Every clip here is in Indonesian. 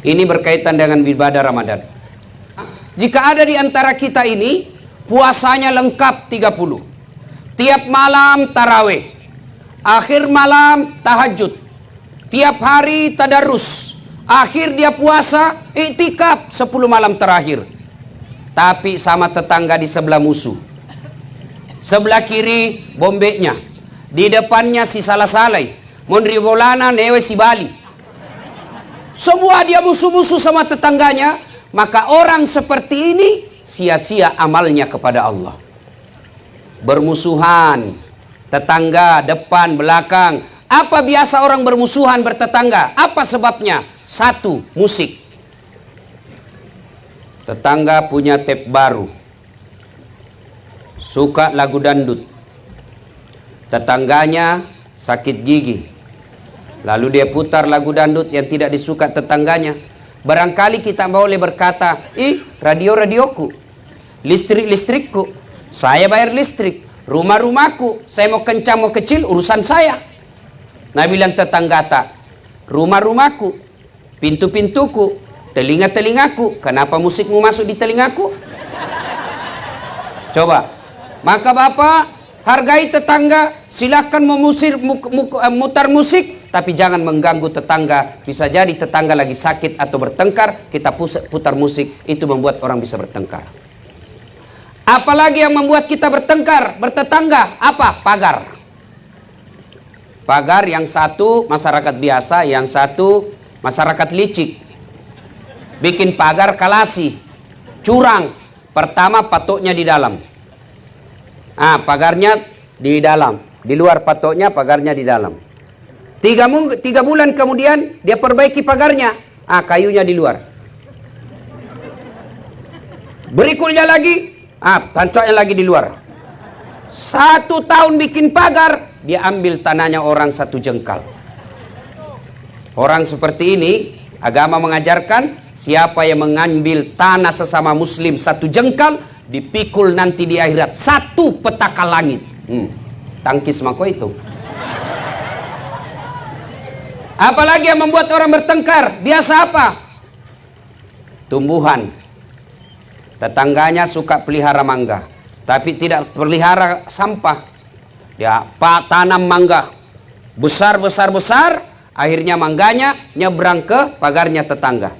Ini berkaitan dengan ibadah Ramadan. Jika ada di antara kita ini puasanya lengkap 30, tiap malam taraweh, akhir malam tahajud, tiap hari tadarus, akhir dia puasa iktikaf 10 malam terakhir, tapi sama tetangga di sebelah musuh, sebelah kiri bombeknya, di depannya si salah-salai, mondribolana newe si Bali, semua dia musuh-musuh sama tetangganya. Maka orang seperti ini sia-sia amalnya kepada Allah. Bermusuhan, tetangga, depan, belakang. Apa biasa orang bermusuhan bertetangga? Apa sebabnya? Satu, musik. Tetangga punya tape baru, suka lagu dangdut. Tetangganya sakit gigi, lalu dia putar lagu dangdut yang tidak disuka tetangganya. Barangkali kita boleh berkata, radio-radioku, listrik-listrikku, saya bayar listrik, rumah-rumahku, saya mau kencang mau kecil urusan saya. Nah bilang tetangga tak, rumah-rumahku, pintu-pintuku, telinga-telingaku, kenapa musikmu masuk di telingaku? Coba, maka Bapak hargai tetangga, silahkan mutar musik, tapi jangan mengganggu tetangga. Bisa jadi tetangga lagi sakit atau bertengkar, kita putar musik, itu membuat orang bisa bertengkar. Apalagi yang membuat kita bertengkar, bertetangga, apa? Pagar. Pagar yang satu masyarakat biasa, yang satu masyarakat licik. Bikin pagar kalasi, curang. Pertama patoknya di dalam. Pagarnya di dalam, di luar patoknya, pagarnya di dalam. 3 bulan kemudian dia perbaiki pagarnya, kayunya di luar. Berikutnya lagi, pancoknya lagi di luar. 1 tahun bikin pagar, dia ambil tanahnya orang 1 jengkal. Orang seperti ini, agama mengajarkan siapa yang mengambil tanah sesama muslim 1 jengkal, dipikul nanti di akhirat 1 petaka langit. Tangkis mako itu. Apalagi yang membuat orang bertengkar? Biasa apa? Tumbuhan. Tetangganya suka pelihara mangga, tapi tidak pelihara sampah. Dia tanam mangga besar, akhirnya mangganya nyebrang ke pagarnya tetangga.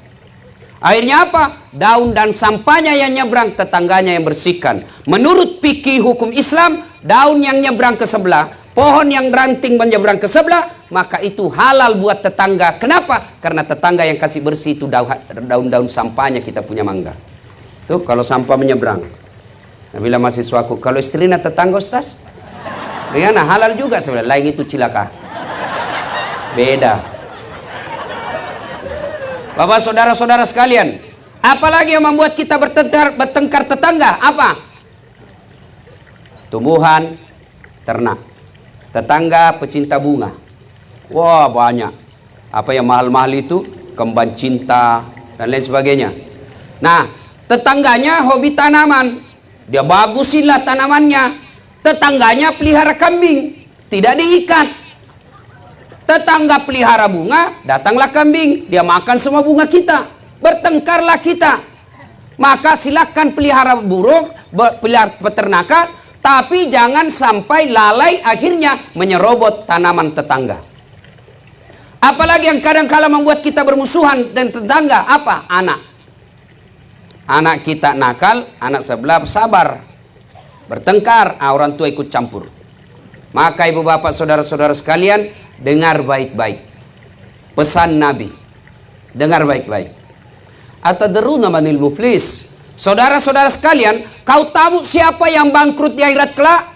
Akhirnya apa? Daun dan sampahnya yang nyebrang, tetangganya yang bersihkan. Menurut fikih hukum Islam, daun yang nyebrang ke sebelah, pohon yang ranting menyeberang ke sebelah, maka itu halal buat tetangga. Kenapa? Karena tetangga yang kasih bersih itu daun-daun sampahnya kita punya mangga. Tuh kalau sampah menyeberang. Nah, bila mahasiswaku, kalau istrinya tetangga Ustaz, Riana halal juga sebenarnya. Lain itu cilaka. Beda. Bapak saudara-saudara sekalian, apalagi yang membuat kita bertengkar tetangga? Apa? Tumbuhan, ternak. Tetangga pecinta bunga. Wah banyak. Apa yang mahal-mahal itu? Kembang cinta dan lain sebagainya. Nah, tetangganya hobi tanaman. Dia bagusinlah tanamannya. Tetangganya pelihara kambing, tidak diikat. Tetangga pelihara bunga, datanglah kambing, dia makan semua bunga kita. Bertengkarlah kita. Maka silakan pelihara burung, pelihara peternakan, tapi jangan sampai lalai akhirnya menyerobot tanaman tetangga. Apalagi yang kadang-kala membuat kita bermusuhan dan tetangga, apa? Anak. Anak kita nakal, anak sebelah sabar. Bertengkar, orang tua ikut campur. Maka ibu bapak saudara-saudara sekalian, dengar baik-baik pesan Nabi. Dengar baik-baik. Atadruna manil muflis? Saudara-saudara sekalian, kau tahu siapa yang bangkrut di akhirat kelak?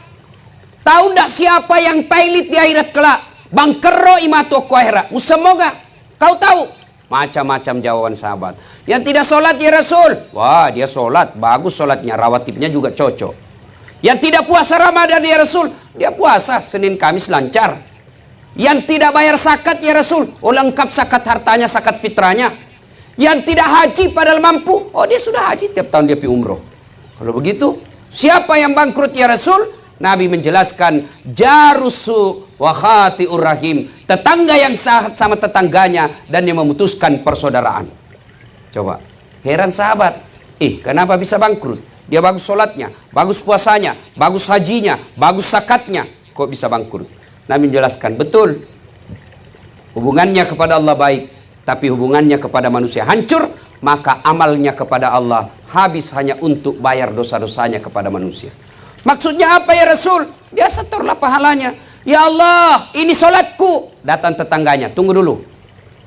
Tahu tidak siapa yang pailit di akhirat kelak? Bangkero imato ku akhirat. Semoga kau tahu. Macam-macam jawaban sahabat. Yang tidak sholat ya Rasul. Wah dia sholat, bagus sholatnya, rawatibnya juga cocok. Yang tidak puasa Ramadan ya Rasul, dia puasa Senin Kamis lancar. Yang tidak bayar zakat ya Rasul, lengkap zakat hartanya, zakat fitrahnya. Yang tidak haji padahal mampu, dia sudah haji, tiap tahun dia pergi umroh. Kalau begitu, siapa yang bangkrut ya Rasul? Nabi menjelaskan, jarusu wa khati'ur rahim, tetangga yang sahat sama tetangganya dan yang memutuskan persaudaraan. Coba. Heran sahabat. Kenapa bisa bangkrut? Dia bagus sholatnya, bagus puasanya, bagus hajinya, bagus zakatnya. Kok bisa bangkrut? Nabi menjelaskan, betul. Hubungannya kepada Allah baik, tapi hubungannya kepada manusia hancur, maka amalnya kepada Allah habis hanya untuk bayar dosa-dosanya kepada manusia. Maksudnya apa ya Rasul? Dia setorlah pahalanya. Ya Allah, ini sholatku. Datang tetangganya, tunggu dulu.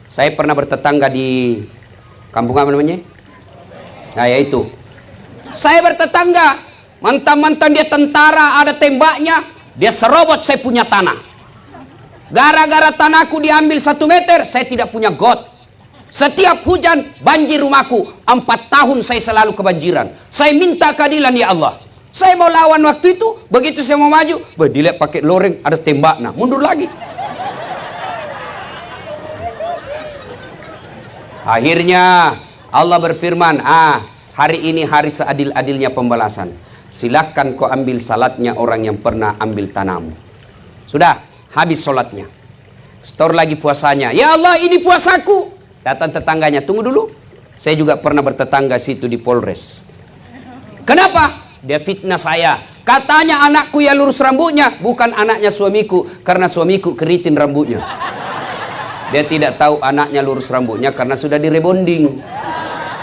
Saya pernah bertetangga di kampung apa namanya? Nah yaitu. Saya bertetangga, mantan-mantan dia tentara, ada tembaknya, dia serobot saya punya tanah. Gara-gara tanahku diambil 1 meter, saya tidak punya got. Setiap hujan, banjir rumahku. 4 tahun saya selalu kebanjiran. Saya minta keadilan ya Allah. Saya mau lawan waktu itu, begitu saya mau maju, dilihat pakai loreng, ada tembak, nah mundur lagi. Akhirnya Allah berfirman, hari ini hari seadil-adilnya pembalasan. Silakan kau ambil salatnya orang yang pernah ambil tanahmu. Sudah, habis sholatnya. Setor lagi puasanya. Ya Allah, ini puasaku. Datang tetangganya, tunggu dulu. Saya juga pernah bertetangga situ di Polres. Kenapa? Dia fitnah saya. Katanya anakku ya lurus rambutnya. Bukan anaknya suamiku, karena suamiku keritin rambutnya. Dia tidak tahu anaknya lurus rambutnya karena sudah direbonding.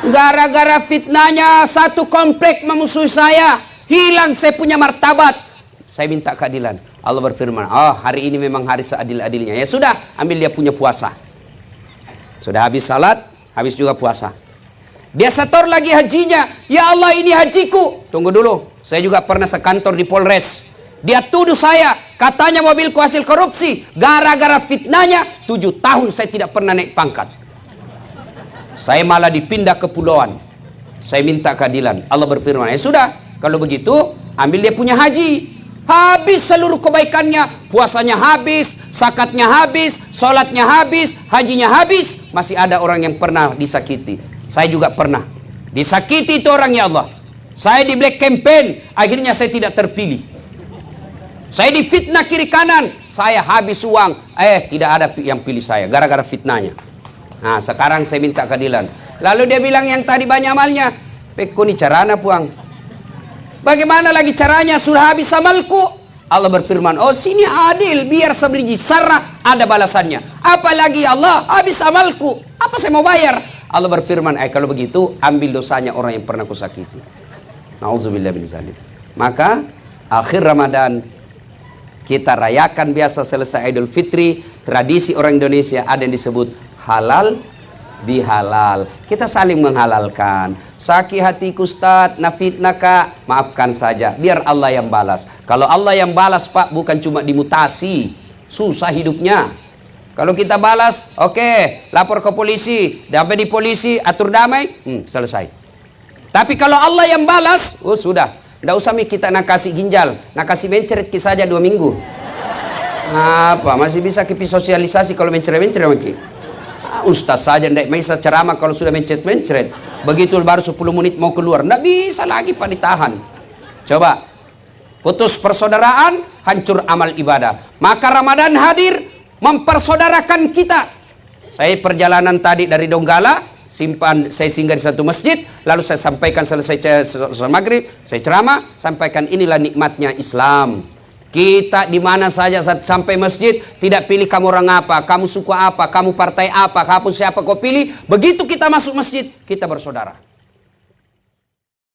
Gara-gara fitnahnya satu komplek memusuhi saya. Hilang saya punya martabat. Saya minta keadilan. Allah berfirman, hari ini memang hari seadil-adilnya. Ya sudah, ambil dia punya puasa. Sudah habis salat, habis juga puasa. Dia setor lagi hajinya. Ya Allah, ini hajiku. Tunggu dulu, saya juga pernah sekantor di Polres. Dia tuduh saya, katanya mobilku hasil korupsi. Gara-gara fitnahnya, 7 tahun saya tidak pernah naik pangkat. Saya malah dipindah ke pulauan. Saya minta keadilan. Allah berfirman, ya sudah, kalau begitu, ambil dia punya haji. Habis seluruh kebaikannya, puasanya habis, zakatnya habis, sholatnya habis, hajinya habis. Masih ada orang yang pernah disakiti. Saya juga pernah disakiti itu orang, ya Allah. Saya di black campaign, akhirnya saya tidak terpilih. Saya difitnah kiri kanan, saya habis uang, tidak ada yang pilih saya gara-gara fitnahnya. Nah, sekarang saya minta keadilan. Lalu dia bilang yang tadi banyak amalnya, peko ni carana puang. Bagaimana lagi caranya? Sudah habis amalku. Allah berfirman, sini adil, biar sebiji sarah ada balasannya. Apalagi Allah, habis amalku, apa saya mau bayar? Allah berfirman, kalau begitu ambil dosanya orang yang pernah kusakiti. Nauzubillah min zalik. Maka akhir Ramadan kita rayakan biasa selesai Idul Fitri. Tradisi orang Indonesia ada yang disebut halal bihalal. Kita saling menghalalkan. Sakit hatiku Ustaz, nafitnah kak, maafkan saja, biar Allah yang balas. Kalau Allah yang balas Pak, bukan cuma dimutasi, susah hidupnya. Kalau kita balas, oke, lapor ke polisi, sampai di polisi, atur damai, selesai. Tapi kalau Allah yang balas, sudah, tidak usah kita nak kasih ginjal, nak kasih mencret saja 2 minggu. Apa, masih bisa kipi sosialisasi kalau mencret-mencret lagi. Ustaz saja tidak bisa ceramah kalau sudah mencret-mencret. Begitu baru 10 menit mau keluar, tidak bisa lagi Pak ditahan. Coba, putus persaudaraan, hancur amal ibadah. Maka Ramadan hadir, mempersaudarakan kita. Saya perjalanan tadi dari Donggala, saya singgah di satu masjid, lalu saya sampaikan selesai maghrib, saya ceramah, sampaikan inilah nikmatnya Islam. Kita di mana saja sampai masjid, tidak pilih kamu orang apa, kamu suku apa, kamu partai apa, kamu siapa kau pilih. Begitu kita masuk masjid, kita bersaudara.